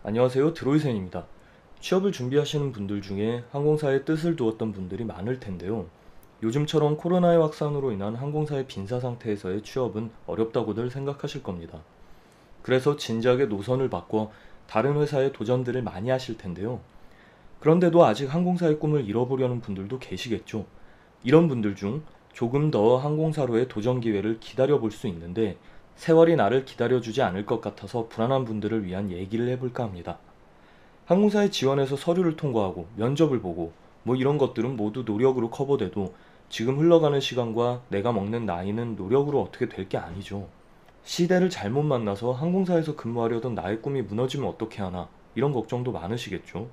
안녕하세요. 드로이센입니다. 취업을 준비하시는 분들 중에 항공사에 뜻을 두었던 분들이 많을 텐데요. 요즘처럼 코로나의 확산으로 인한 항공사의 빈사 상태에서의 취업은 어렵다고들 생각하실 겁니다. 그래서 진지하게 노선을 바꿔 다른 회사에 도전들을 많이 하실 텐데요. 그런데도 아직 항공사의 꿈을 잃어보려는 분들도 계시겠죠. 이런 분들 중 조금 더 항공사로의 도전 기회를 기다려 볼 수 있는데 세월이 나를 기다려주지 않을 것 같아서 불안한 분들을 위한 얘기를 해볼까 합니다. 항공사에 지원해서 서류를 통과하고 면접을 보고 뭐 이런 것들은 모두 노력으로 커버돼도 지금 흘러가는 시간과 내가 먹는 나이는 노력으로 어떻게 될 게 아니죠. 시대를 잘못 만나서 항공사에서 근무하려던 나의 꿈이 무너지면 어떻게 하나 이런 걱정도 많으시겠죠.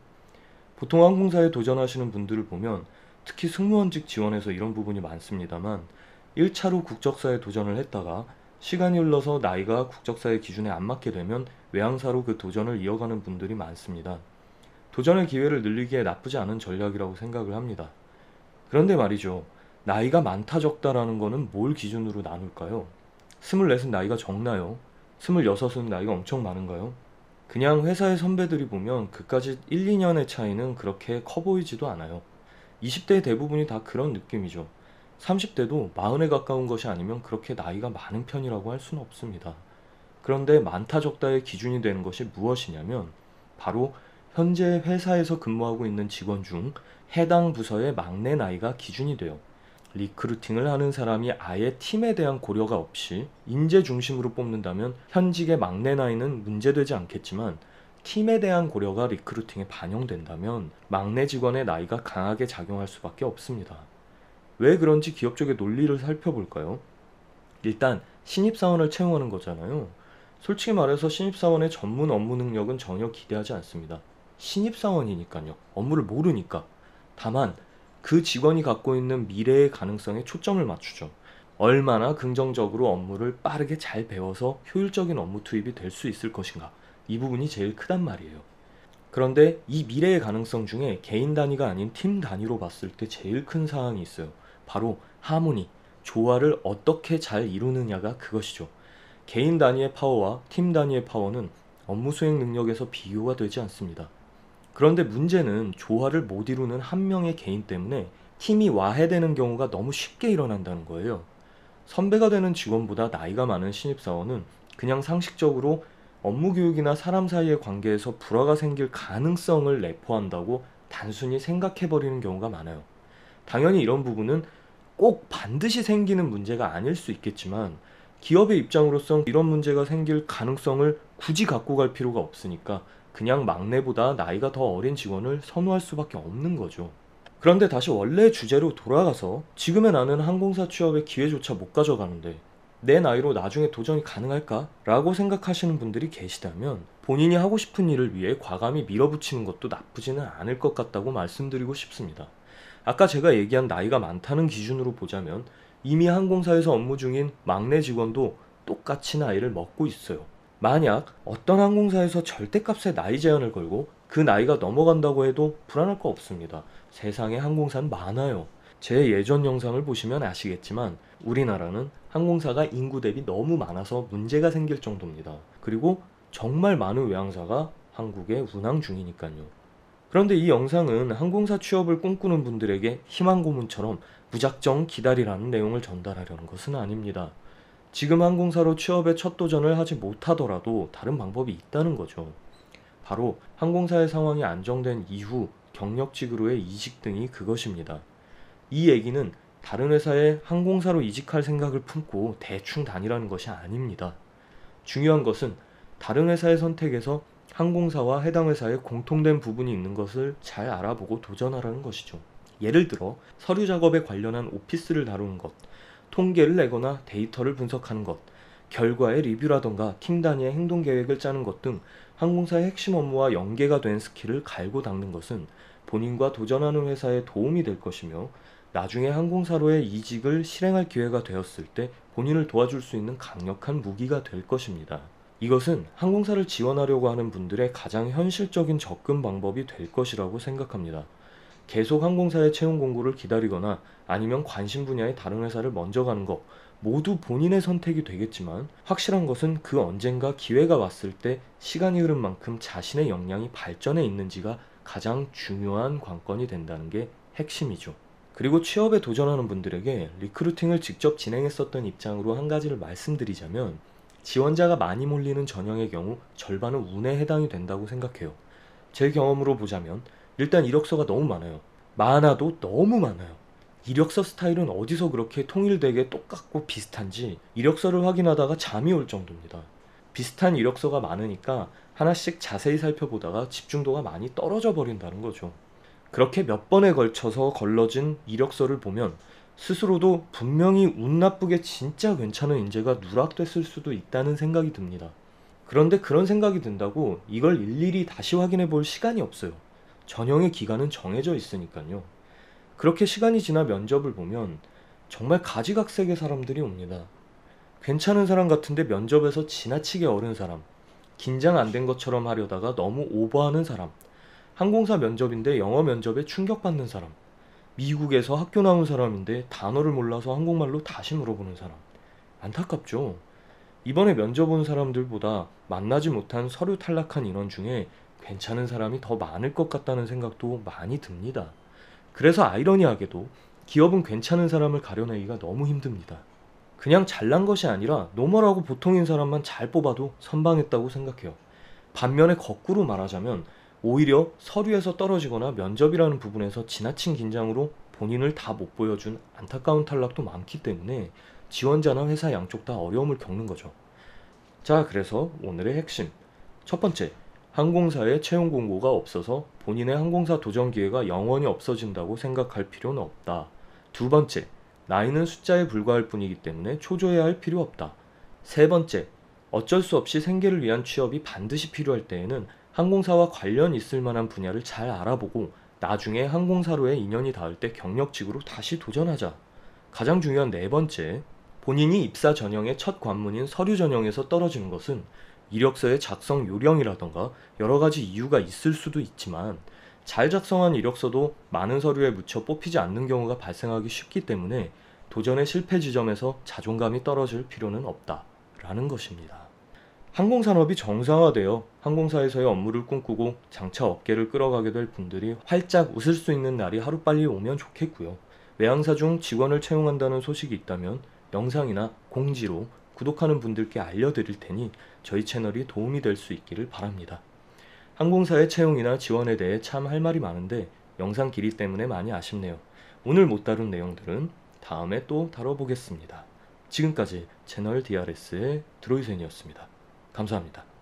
보통 항공사에 도전하시는 분들을 보면 특히 승무원직 지원에서 이런 부분이 많습니다만 1차로 국적사에 도전을 했다가 시간이 흘러서 나이가 국적사의 기준에 안 맞게 되면 외항사로 그 도전을 이어가는 분들이 많습니다. 도전의 기회를 늘리기에 나쁘지 않은 전략이라고 생각을 합니다. 그런데 말이죠. 나이가 많다 적다라는 거는 뭘 기준으로 나눌까요? 24은 나이가 적나요? 26은 나이가 엄청 많은가요? 그냥 회사의 선배들이 보면 그까짓 1, 2년의 차이는 그렇게 커 보이지도 않아요. 20대의 대부분이 다 그런 느낌이죠. 30대도 40에 가까운 것이 아니면 그렇게 나이가 많은 편이라고 할 수는 없습니다. 그런데 많다 적다의 기준이 되는 것이 무엇이냐면 바로 현재 회사에서 근무하고 있는 직원 중 해당 부서의 막내 나이가 기준이 돼요. 리크루팅을 하는 사람이 아예 팀에 대한 고려가 없이 인재 중심으로 뽑는다면 현직의 막내 나이는 문제되지 않겠지만 팀에 대한 고려가 리크루팅에 반영된다면 막내 직원의 나이가 강하게 작용할 수밖에 없습니다. 왜 그런지 기업 쪽의 논리를 살펴볼까요? 일단 신입사원을 채용하는 거잖아요. 솔직히 말해서 신입사원의 전문 업무 능력은 전혀 기대하지 않습니다. 신입사원이니까요. 업무를 모르니까. 다만 그 직원이 갖고 있는 미래의 가능성에 초점을 맞추죠. 얼마나 긍정적으로 업무를 빠르게 잘 배워서 효율적인 업무 투입이 될 수 있을 것인가. 이 부분이 제일 크단 말이에요. 그런데 이 미래의 가능성 중에 개인 단위가 아닌 팀 단위로 봤을 때 제일 큰 사항이 있어요. 바로 하모니, 조화를 어떻게 잘 이루느냐가 그것이죠. 개인 단위의 파워와 팀 단위의 파워는 업무 수행 능력에서 비교가 되지 않습니다. 그런데 문제는 조화를 못 이루는 한 명의 개인 때문에 팀이 와해되는 경우가 너무 쉽게 일어난다는 거예요. 선배가 되는 직원보다 나이가 많은 신입사원은 그냥 상식적으로 업무 교육이나 사람 사이의 관계에서 불화가 생길 가능성을 내포한다고 단순히 생각해버리는 경우가 많아요. 당연히 이런 부분은 꼭 반드시 생기는 문제가 아닐 수 있겠지만 기업의 입장으로선 이런 문제가 생길 가능성을 굳이 갖고 갈 필요가 없으니까 그냥 막내보다 나이가 더 어린 직원을 선호할 수밖에 없는 거죠. 그런데 다시 원래 주제로 돌아가서 지금의 나는 항공사 취업의 기회조차 못 가져가는데 내 나이로 나중에 도전이 가능할까? 라고 생각하시는 분들이 계시다면 본인이 하고 싶은 일을 위해 과감히 밀어붙이는 것도 나쁘지는 않을 것 같다고 말씀드리고 싶습니다. 아까 제가 얘기한 나이가 많다는 기준으로 보자면 이미 항공사에서 업무 중인 막내 직원도 똑같이 나이를 먹고 있어요. 만약 어떤 항공사에서 절대값의 나이 제한을 걸고 그 나이가 넘어간다고 해도 불안할 거 없습니다. 세상에 항공사는 많아요. 제 예전 영상을 보시면 아시겠지만 우리나라는 항공사가 인구 대비 너무 많아서 문제가 생길 정도입니다. 그리고 정말 많은 외항사가 한국에 운항 중이니까요. 그런데 이 영상은 항공사 취업을 꿈꾸는 분들에게 희망 고문처럼 무작정 기다리라는 내용을 전달하려는 것은 아닙니다. 지금 항공사로 취업에 첫 도전을 하지 못하더라도 다른 방법이 있다는 거죠. 바로 항공사의 상황이 안정된 이후 경력직으로의 이직 등이 그것입니다. 이 얘기는 다른 회사에 항공사로 이직할 생각을 품고 대충 다니라는 것이 아닙니다. 중요한 것은 다른 회사의 선택에서 항공사와 해당 회사에 공통된 부분이 있는 것을 잘 알아보고 도전하라는 것이죠. 예를 들어 서류 작업에 관련한 오피스를 다루는 것, 통계를 내거나 데이터를 분석하는 것, 결과의 리뷰라던가 팀 단위의 행동 계획을 짜는 것 등 항공사의 핵심 업무와 연계가 된 스킬을 갈고 닦는 것은 본인과 도전하는 회사에 도움이 될 것이며 나중에 항공사로의 이직을 실행할 기회가 되었을 때 본인을 도와줄 수 있는 강력한 무기가 될 것입니다. 이것은 항공사를 지원하려고 하는 분들의 가장 현실적인 접근 방법이 될 것이라고 생각합니다. 계속 항공사의 채용 공고를 기다리거나 아니면 관심 분야의 다른 회사를 먼저 가는 거 모두 본인의 선택이 되겠지만 확실한 것은 그 언젠가 기회가 왔을 때 시간이 흐른 만큼 자신의 역량이 발전해 있는지가 가장 중요한 관건이 된다는 게 핵심이죠. 그리고 취업에 도전하는 분들에게 리크루팅을 직접 진행했었던 입장으로 한 가지를 말씀드리자면 지원자가 많이 몰리는 전형의 경우 절반은 운에 해당이 된다고 생각해요. 제 경험으로 보자면 일단 이력서가 너무 많아요. 많아도 너무 많아요. 이력서 스타일은 어디서 그렇게 통일되게 똑같고 비슷한지 이력서를 확인하다가 잠이 올 정도입니다. 비슷한 이력서가 많으니까 하나씩 자세히 살펴보다가 집중도가 많이 떨어져 버린다는 거죠. 그렇게 몇 번에 걸쳐서 걸러진 이력서를 보면 스스로도 분명히 운 나쁘게 진짜 괜찮은 인재가 누락됐을 수도 있다는 생각이 듭니다. 그런데 그런 생각이 든다고 이걸 일일이 다시 확인해 볼 시간이 없어요. 전형의 기간은 정해져 있으니까요. 그렇게 시간이 지나 면접을 보면 정말 가지각색의 사람들이 옵니다. 괜찮은 사람 같은데 면접에서 지나치게 어른 사람, 긴장 안 된 것처럼 하려다가 너무 오버하는 사람, 항공사 면접인데 영어 면접에 충격받는 사람, 미국에서 학교 나온 사람인데 단어를 몰라서 한국말로 다시 물어보는 사람. 안타깝죠. 이번에 면접 온 사람들보다 만나지 못한 서류 탈락한 인원 중에 괜찮은 사람이 더 많을 것 같다는 생각도 많이 듭니다. 그래서 아이러니하게도 기업은 괜찮은 사람을 가려내기가 너무 힘듭니다. 그냥 잘난 것이 아니라 노멀하고 보통인 사람만 잘 뽑아도 선방했다고 생각해요. 반면에 거꾸로 말하자면 오히려 서류에서 떨어지거나 면접이라는 부분에서 지나친 긴장으로 본인을 다 못 보여준 안타까운 탈락도 많기 때문에 지원자나 회사 양쪽 다 어려움을 겪는 거죠. 자, 그래서 오늘의 핵심. 첫 번째, 항공사에 채용 공고가 없어서 본인의 항공사 도전 기회가 영원히 없어진다고 생각할 필요는 없다. 두 번째, 나이는 숫자에 불과할 뿐이기 때문에 초조해야 할 필요 없다. 세 번째, 어쩔 수 없이 생계를 위한 취업이 반드시 필요할 때에는 항공사와 관련 있을 만한 분야를 잘 알아보고 나중에 항공사로의 인연이 닿을 때 경력직으로 다시 도전하자. 가장 중요한 네 번째, 본인이 입사 전형의 첫 관문인 서류 전형에서 떨어지는 것은 이력서의 작성 요령이라던가 여러 가지 이유가 있을 수도 있지만 잘 작성한 이력서도 많은 서류에 묻혀 뽑히지 않는 경우가 발생하기 쉽기 때문에 도전의 실패 지점에서 자존감이 떨어질 필요는 없다라는 것입니다. 항공산업이 정상화되어 항공사에서의 업무를 꿈꾸고 장차 업계를 끌어가게 될 분들이 활짝 웃을 수 있는 날이 하루빨리 오면 좋겠고요. 외항사 중 직원을 채용한다는 소식이 있다면 영상이나 공지로 구독하는 분들께 알려드릴 테니 저희 채널이 도움이 될 수 있기를 바랍니다. 항공사의 채용이나 지원에 대해 참 할 말이 많은데 영상 길이 때문에 많이 아쉽네요. 오늘 못 다룬 내용들은 다음에 또 다뤄보겠습니다. 지금까지 채널 DRS의 드로이센이었습니다. 감사합니다.